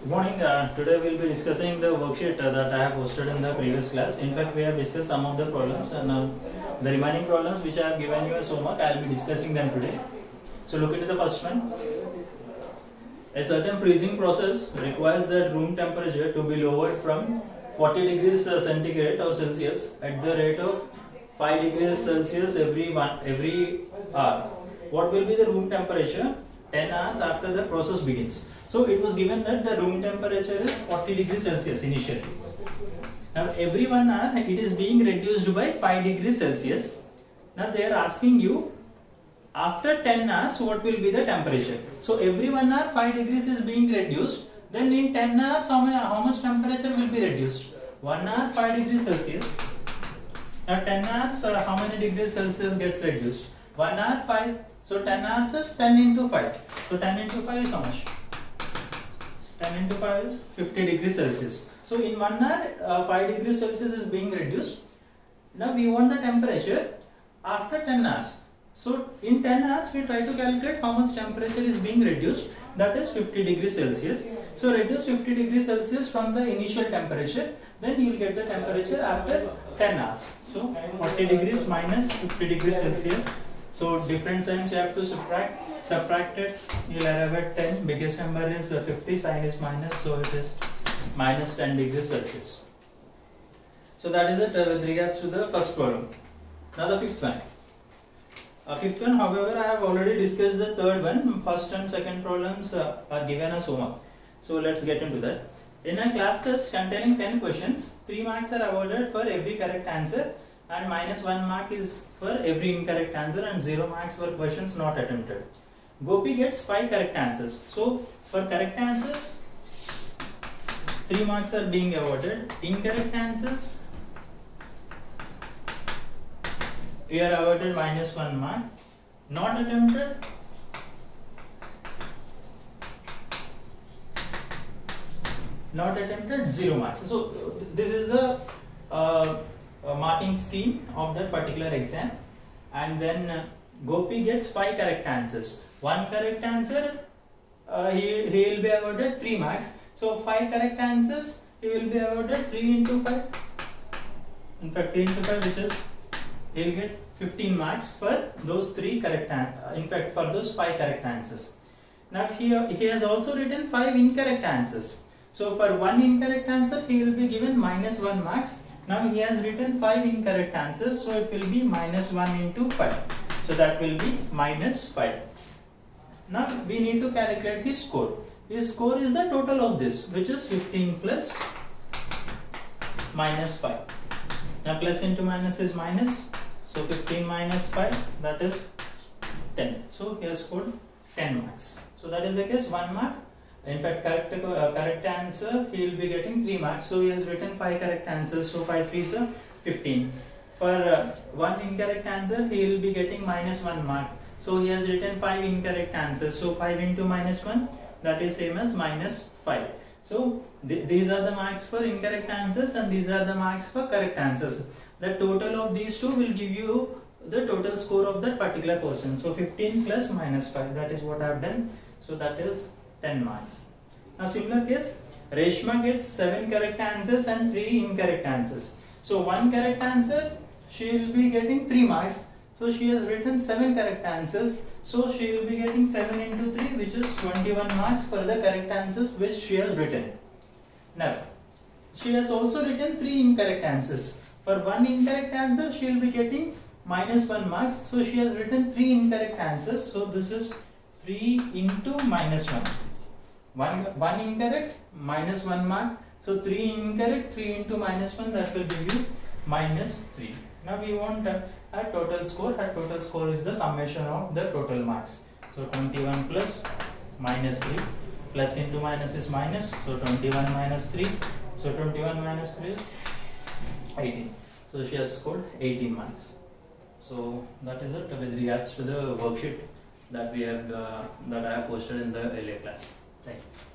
Good morning. Today we will be discussing the worksheet that I have posted in the previous class. In fact, we have discussed some of the problems, and the remaining problems which I have given you as homework, I will be discussing them today. So look into the first one. A certain freezing process requires that room temperature to be lowered from 40 degrees centigrade or Celsius at the rate of 5 degrees Celsius every hour. What will be the room temperature 10 hours after the process begins? So it was given that the room temperature is 40 degrees Celsius initially. Now every 1 hour it is being reduced by 5 degrees Celsius. Now they are asking you after 10 hours what will be the temperature. So every 1 hour 5 degrees is being reduced. Then in 10 hours how much temperature will be reduced? 1 hour 5 degrees Celsius. Now 10 hours how many degrees Celsius gets reduced? 1 hour 5. So 10 hours is 10 into 5. So 10 into 5 is how much? 10 into 5 is 50 degrees Celsius. So in 1 hour 5 degrees Celsius is being reduced. Now we want the temperature after 10 hours. So in 10 hours we try to calculate how much temperature is being reduced, that is 50 degrees Celsius. So reduce 50 degrees Celsius from the initial temperature, then you will get the temperature after 10 hours. So 40 degrees minus 50 degrees Celsius. So different signs you have to subtract it, you will arrive at 10, biggest number is 50, sign is minus, so it is minus 10 degrees Celsius. So that is it with regards to the first problem. Now the fifth one. Fifth one, however, I have already discussed the third one. First and second problems are given as homework. So let's get into that. In a class test containing 10 questions, 3 marks are awarded for every correct answer and minus 1 mark is for every incorrect answer and 0 marks for questions not attempted. Gopi gets 5 correct answers. So for correct answers, 3 marks are being awarded. Incorrect answers, we are awarded minus 1 mark. Not attempted, not attempted, 0 marks. So this is the marking scheme of that particular exam. And then Gopi gets 5 correct answers. 1 correct answer, he will be awarded 3 marks. So 5 correct answers, he will be awarded 3 into 5. In fact 3 into 5, which is he will get 15 marks for those 3 correct in fact for those 5 correct answers. Now he has also written 5 incorrect answers. So for 1 incorrect answer he will be given minus 1 marks. Now he has written 5 incorrect answers, so it will be minus 1 into 5. So that will be minus 5. Now we need to calculate his score. His score is the total of this, which is 15 plus minus 5. Now plus into minus is minus. So 15 minus 5, that is 10. So he has scored 10 marks. So that is the case, 1 mark. In fact, correct answer, he will be getting 3 marks. So he has written 5 correct answers. So 5 3s are 15. For 1 incorrect answer, he will be getting minus 1 mark. So he has written 5 incorrect answers. So 5 into minus 1, that is same as minus 5. So these are the marks for incorrect answers and these are the marks for correct answers. The total of these two will give you the total score of that particular person. So 15 plus minus 5, that is what I have done. So that is 10 marks. Now similar case, Reshma gets 7 correct answers and 3 incorrect answers. So 1 correct answer, she will be getting 3 marks. So she has written 7 correct answers. So she will be getting 7 into 3, which is 21 marks for the correct answers which she has written. Now she has also written 3 incorrect answers. For 1 incorrect answer, she will be getting minus 1 marks. So she has written 3 incorrect answers. So this is 3 into minus 1. 1 incorrect, minus 1 mark. So 3 incorrect, 3 into minus 1, that will give you minus 3. Now we want a total score. Our total score is the summation of the total marks. So 21 plus minus 3. Plus into minus is minus. So 21 minus 3. So 21 minus 3 is 18. So she has scored 18 marks. So that is it with regards to the worksheet that we have that I have posted in the earlier class. Thank you.